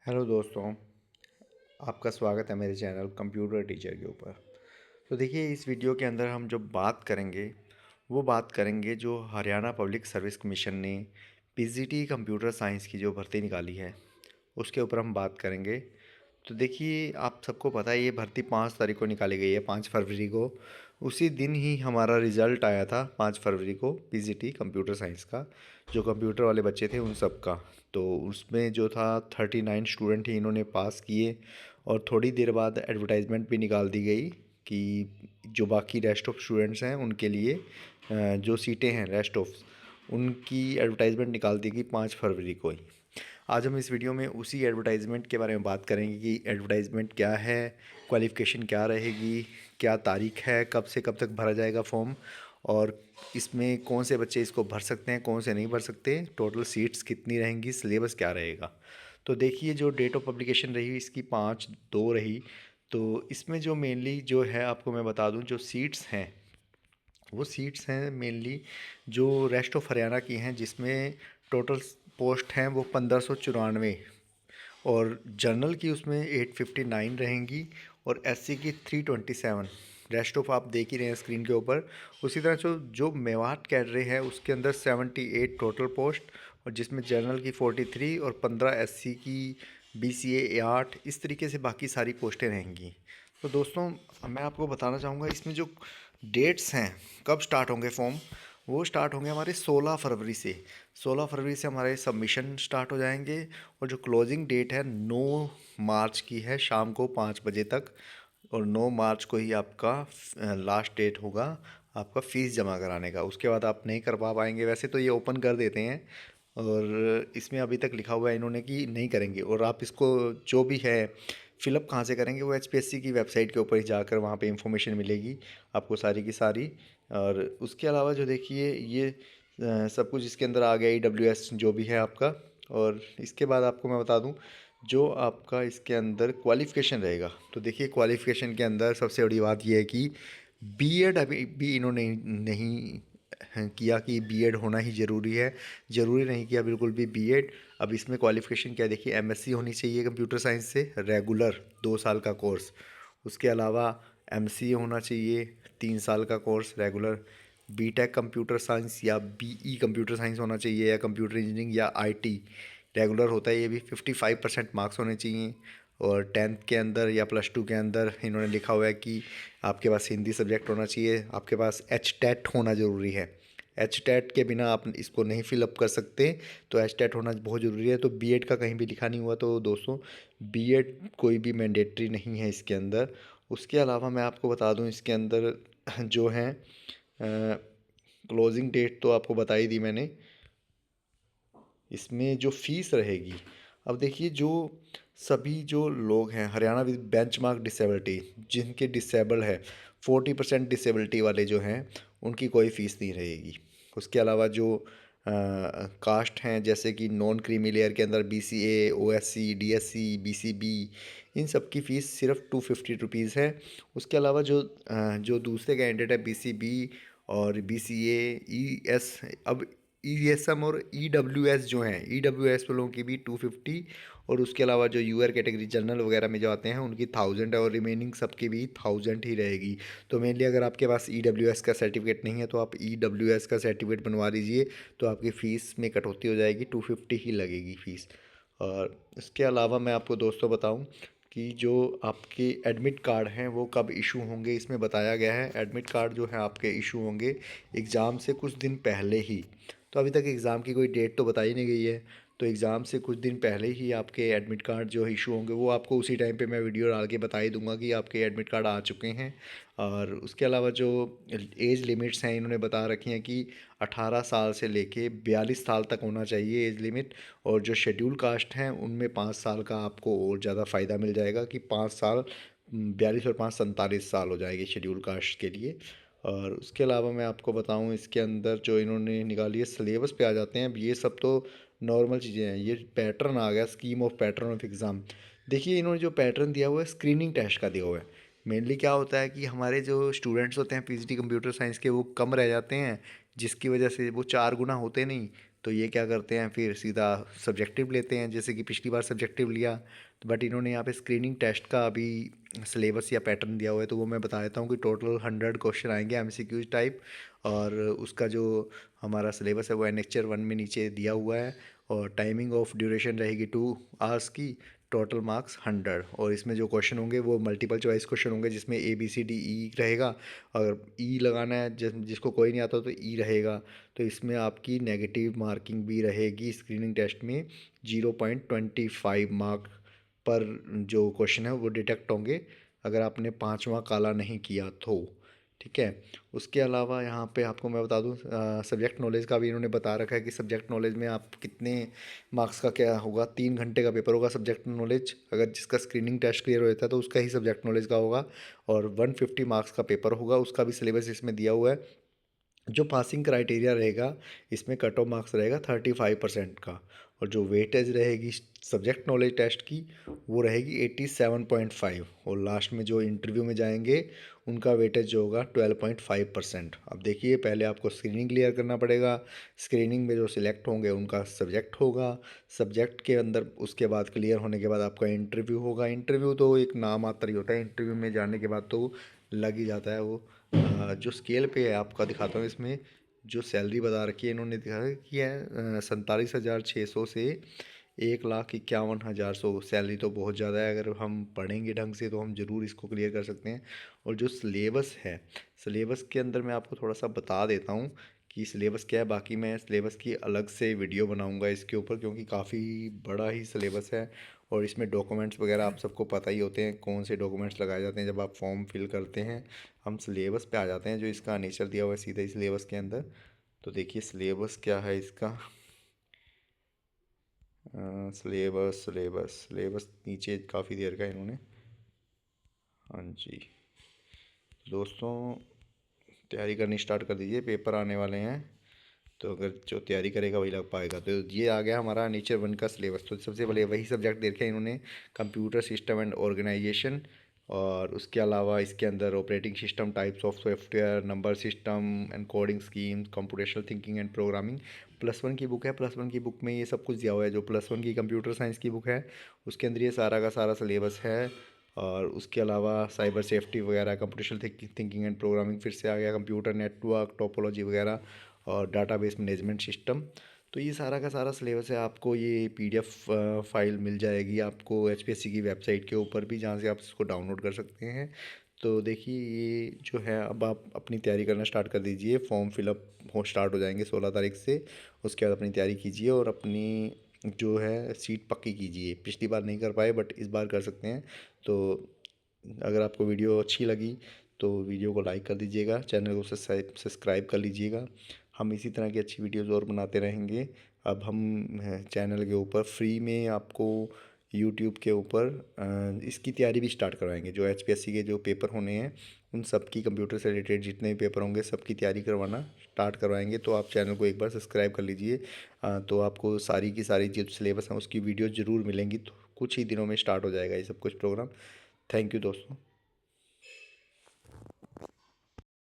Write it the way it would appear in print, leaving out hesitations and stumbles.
Hello दोस्तों, आपका स्वागत है मेरे चैनल कंप्यूटर टीचर के ऊपर। तो देखिए, इस वीडियो के अंदर हम जो बात करेंगे वो बात करेंगे जो हरियाणा पब्लिक सर्विस कमीशन ने पीजीटी कंप्यूटर साइंस की जो भर्ती निकाली है उसके ऊपर हम बात करेंगे। तो देखिए, आप सबको पता है ये भर्ती 5 तारीख को निकाली गई है, 5 फरवरी को। उसी दिन ही हमारा रिज़ल्ट आया था 5 फरवरी को, पीजीटी कंप्यूटर साइंस का। जो कंप्यूटर वाले बच्चे थे उन सब का, तो उसमें जो था 39 स्टूडेंट ही इन्होंने पास किए। और थोड़ी देर बाद एडवर्टाइजमेंट भी निकाल दी गई कि जो बाकी रेस्ट ऑफ स्टूडेंट्स हैं उनके लिए जो सीटें हैं रेस्ट ऑफ, उनकी एडवर्टाइजमेंट निकाल दी गई 5 फरवरी को ही। आज हम इस वीडियो में उसी एडवर्टाइजमेंट के बारे में बात करेंगे कि एडवर्टाइजमेंट क्या है, क्वालिफ़िकेशन क्या रहेगी, क्या तारीख है, कब से कब तक भरा जाएगा फॉर्म, और इसमें कौन से बच्चे इसको भर सकते हैं, कौन से नहीं भर सकते, टोटल सीट्स कितनी रहेंगी, सिलेबस क्या रहेगा। तो देखिए, जो डेट ऑफ पब्लिकेशन रही इसकी 5/2 रही। तो इसमें जो मेनली जो है आपको मैं बता दूं, जो सीट्स हैं वो सीट्स हैं मेनली जो रेस्ट ऑफ हरियाणा की हैं, जिसमें टोटल पोस्ट हैं वो 1594। और जनरल की उसमें 859 रहेंगी और एससी की 327। रेस्ट ऑफ आप देख ही रहे हैं स्क्रीन के ऊपर। उसी तरह जो जो मेवात कैडरे है उसके अंदर 78 टोटल पोस्ट, और जिसमें जनरल की 43 और 15 एससी की, बीसीए 8, इस तरीके से बाकी सारी पोस्टें रहेंगी। तो दोस्तों, मैं आपको बताना चाहूँगा इसमें जो डेट्स हैं कब स्टार्ट होंगे फॉर्म, वो स्टार्ट होंगे हमारे 16 फरवरी से। 16 फरवरी से हमारे सबमिशन स्टार्ट हो जाएंगे। और जो क्लोजिंग डेट है 9 मार्च की है, शाम को 5 बजे तक। और 9 मार्च को ही आपका लास्ट डेट होगा आपका फ़ीस जमा कराने का। उसके बाद आप नहीं कर पाएंगे। वैसे तो ये ओपन कर देते हैं, और इसमें अभी तक लिखा हुआ है इन्होंने कि नहीं करेंगे। और आप इसको जो भी है फ़िलअप कहाँ से करेंगे, वो एचपीएससी की वेबसाइट के ऊपर ही जाकर वहाँ पे इंफॉर्मेशन मिलेगी आपको सारी की सारी। और उसके अलावा जो देखिए ये सब कुछ इसके अंदर आ गया, ईडब्ल्यूएस जो भी है आपका। और इसके बाद आपको मैं बता दूं जो आपका इसके अंदर क्वालिफ़िकेशन रहेगा। तो देखिए, क्वालिफ़िकेशन के अंदर सबसे बड़ी बात यह है कि बीएड अभी भी इन्होंने नहीं किया कि बीएड होना ही ज़रूरी है। ज़रूरी नहीं किया बिल्कुल भी बीएड। अब इसमें क्वालिफ़िकेशन क्या है, देखिए एमएससी होनी चाहिए कंप्यूटर साइंस से, रेगुलर 2 साल का कोर्स। उसके अलावा एमसीए होना चाहिए, 3 साल का course regular. BTech computer science या बीई कंप्यूटर साइंस होना चाहिए, या कंप्यूटर इंजीनियरिंग या आईटी रेगुलर होता है, ये भी 55% मार्क्स होने चाहिए। और 10th के अंदर या +2 के अंदर इन्होंने लिखा हुआ है कि आपके पास हिंदी सब्जेक्ट होना चाहिए, आपके पास एच टेट होना ज़रूरी है। एच टेट के बिना आप इसको नहीं फिलअप कर सकते, तो एच टेट होना बहुत ज़रूरी है। तो बीएड का कहीं भी लिखा नहीं हुआ, तो दोस्तों बीएड कोई भी मैंडेटरी नहीं है इसके अंदर। उसके अलावा मैं आपको बता दूं इसके अंदर जो है क्लोजिंग डेट तो आपको बता ही दी मैंने। इसमें जो फीस रहेगी, अब देखिए जो सभी जो लोग हैं हरियाणा विद बेंचमार्क डिसेबिलिटी, जिनके डिसेबल है 40% डिसेबिलिटी वाले जो हैं, उनकी कोई फ़ीस नहीं रहेगी। उसके अलावा जो कास्ट हैं, जैसे कि नॉन क्रीमी लेयर के अंदर बीसीए, ओएससी, डीएससी, बीसीबी, इन सब की फ़ीस सिर्फ 250 रुपीज़ है। उसके अलावा जो दूसरे कैंडिडेट है बीसीबी और बीसीए, ईएस, अब ईएसएम और ईडब्ल्यूएस जो हैं, ईडब्ल्यूएस वालों की भी 250। और उसके अलावा जो यूआर कैटेगरी जनरल वगैरह में जो आते हैं उनकी 1000 है, और रिमेनिंग सबकी भी 1000 ही रहेगी। तो मेनली अगर आपके पास ईडब्ल्यूएस का सर्टिफिकेट नहीं है तो आप ईडब्ल्यूएस का सर्टिफिकेट बनवा लीजिए, तो आपकी फ़ीस में कटौती हो जाएगी, 250 ही लगेगी फ़ीस। और इसके अलावा मैं आपको दोस्तों बताऊं कि जो आपके एडमिट कार्ड हैं वो कब इशू होंगे, इसमें बताया गया है एडमिट कार्ड जो है आपके इशू होंगे एग्ज़ाम से कुछ दिन पहले ही। तो अभी तक एग्ज़ाम की कोई डेट तो बताई नहीं गई है, तो एग्ज़ाम से कुछ दिन पहले ही आपके एडमिट कार्ड जो इशू होंगे, वो आपको उसी टाइम पे मैं वीडियो डाल के बता ही दूंगा कि आपके एडमिट कार्ड आ चुके हैं। और उसके अलावा जो एज लिमिट्स हैं इन्होंने बता रखी हैं कि 18 साल से लेके 42 साल तक होना चाहिए एज लिमिट। और जो शेड्यूल कास्ट हैं उनमें 5 साल का आपको और ज़्यादा फ़ायदा मिल जाएगा कि 5 साल, 42 और 5 47 साल हो जाएगी शेड्यूल कास्ट के लिए। और उसके अलावा मैं आपको बताऊं इसके अंदर जो इन्होंने निकाली है, सिलेबस पे आ जाते हैं। अब ये सब तो नॉर्मल चीज़ें हैं, ये पैटर्न आ गया, scheme of pattern of exam. देखिए, इन्होंने जो पैटर्न दिया हुआ है स्क्रीनिंग टेस्ट का दिया हुआ है। मेनली क्या होता है कि हमारे जो स्टूडेंट्स होते हैं पीजीटी कंप्यूटर साइंस के, वो कम रह जाते हैं, जिसकी वजह से वो 4 गुना होते नहीं, तो ये क्या करते हैं, फिर सीधा सब्जेक्टिव लेते हैं, जैसे कि पिछली बार सब्जेक्टिव लिया। तो बट इन्होंने यहाँ पे स्क्रीनिंग टेस्ट का अभी सिलेबस या पैटर्न दिया हुआ है, तो वो मैं बता देता हूँ कि टोटल 100 क्वेश्चन आएंगे एमसीक्यूज टाइप। और उसका जो हमारा सिलेबस है वो एनेक्चर 1 में नीचे दिया हुआ है। और टाइमिंग ऑफ ड्यूरेशन रहेगी 2 आवर्स की। Total marks 100। और इसमें जो क्वेश्चन होंगे वो मल्टीपल चॉइस क्वेश्चन होंगे, जिसमें ABCDE रहेगा। अगर ई लगाना है, जिसको कोई नहीं आता तो ई रहेगा। तो इसमें आपकी नेगेटिव मार्किंग भी रहेगी स्क्रीनिंग टेस्ट में। 0.25 मार्क पर जो क्वेश्चन है वो डिटेक्ट होंगे, अगर आपने पाँचवा काला नहीं किया तो। ठीक है। उसके अलावा यहाँ पे आपको मैं बता दूँ, सब्जेक्ट नॉलेज का भी इन्होंने बता रखा है कि सब्जेक्ट नॉलेज में आप कितने मार्क्स का क्या होगा। 3 घंटे का पेपर होगा सब्जेक्ट नॉलेज, अगर जिसका स्क्रीनिंग टेस्ट क्लियर हो जाता है तो उसका ही सब्जेक्ट नॉलेज का होगा। और 150 मार्क्स का पेपर होगा, उसका भी सिलेबस इसमें दिया हुआ है। जो पासिंग क्राइटेरिया रहेगा, इसमें कट ऑफ मार्क्स रहेगा 35% का। और जो वेटेज रहेगी सब्जेक्ट नॉलेज टेस्ट की, वो रहेगी 87.5। और लास्ट में जो इंटरव्यू में जाएंगे उनका वेटेज जो होगा 12.5%। अब देखिए, पहले आपको स्क्रीनिंग क्लियर करना पड़ेगा। स्क्रीनिंग में जो सिलेक्ट होंगे उनका सब्जेक्ट होगा। सब्जेक्ट के अंदर उसके बाद क्लियर होने के बाद आपका इंटरव्यू होगा। इंटरव्यू तो एक नाम मात्र ही होता है, इंटरव्यू में जाने के बाद तो लग ही जाता है वो। जो स्केल पे है आपका दिखाता हूँ, इसमें जो सैलरी बता रखी है इन्होंने दिखा रखी है 47,600 से 1,51,100। सैलरी तो बहुत ज़्यादा है, अगर हम पढ़ेंगे ढंग से तो हम ज़रूर इसको क्लियर कर सकते हैं। और जो सिलेबस है, सिलेबस के अंदर मैं आपको थोड़ा सा बता देता हूँ कि सिलेबस क्या है। बाकी मैं सिलेबस की अलग से वीडियो बनाऊंगा इसके ऊपर, क्योंकि काफ़ी बड़ा ही सिलेबस है। और इसमें डॉक्यूमेंट्स वगैरह आप सबको पता ही होते हैं, कौन से डॉक्यूमेंट्स लगाए जाते हैं जब आप फॉर्म फिल करते हैं। हम सिलेबस पे आ जाते हैं, जो इसका नेचर दिया हुआ है सीधा ही सिलेबस के अंदर। तो देखिए सिलेबस क्या है इसका। सिलेबस सिलेबस सिलेबस नीचे काफ़ी देर का इन्होंने। हाँ जी दोस्तों, तैयारी करनी स्टार्ट कर दीजिए, पेपर आने वाले हैं। तो अगर जो तैयारी करेगा वही लग पाएगा। तो ये आ गया हमारा नेचर 1 का सिलेबस। तो सबसे पहले वही सब्जेक्ट दे रखे हैं इन्होंने, कंप्यूटर सिस्टम एंड ऑर्गेनाइजेशन। और उसके अलावा इसके अंदर operating system, types of software, number system and coding scheme, computational thinking and programming. +1 की बुक है, +1 की बुक में ये सब कुछ दिया हुआ है। जो +1 की कंप्यूटर साइंस की बुक है उसके अंदर ये सारा का सारा सिलेबस है। और उसके अलावा साइबर सेफ्टी वगैरह, कंप्यूटेशनल थिंकिंग एंड प्रोग्रामिंग फिर से आ गया, कंप्यूटर नेटवर्क टोपोलॉजी वगैरह, और डाटाबेस मैनेजमेंट सिस्टम। तो ये सारा का सारा सिलेबस है। आपको ये PDF फाइल मिल जाएगी आपको HPSC की वेबसाइट के ऊपर भी, जहाँ से आप इसको डाउनलोड कर सकते हैं। तो देखिए ये जो है, अब आप अपनी तैयारी करना स्टार्ट कर दीजिए। फॉर्म फिलअप हो स्टार्ट हो जाएंगे 16 तारीख से। उसके बाद अपनी तैयारी कीजिए और अपनी जो है सीट पक्की कीजिए। पिछली बार नहीं कर पाए बट इस बार कर सकते हैं। तो अगर आपको वीडियो अच्छी लगी तो वीडियो को लाइक कर दीजिएगा, चैनल को सब्सक्राइब कर लीजिएगा। हम इसी तरह की अच्छी वीडियोज़ और बनाते रहेंगे। अब हम चैनल के ऊपर फ्री में आपको यूट्यूब के ऊपर इसकी तैयारी भी स्टार्ट करवाएंगे। जो HPSC के जो पेपर होने हैं उन सब की, कंप्यूटर से रिलेटेड जितने भी पेपर होंगे सबकी तैयारी करवाना स्टार्ट करवाएंगे। तो आप चैनल को एक बार सब्सक्राइब कर लीजिए। तो आपको सारी की सारी जो सिलेबस है उसकी वीडियो ज़रूर मिलेंगी। तो कुछ ही दिनों में स्टार्ट हो जाएगा ये सब कुछ प्रोग्राम। थैंक यू दोस्तों।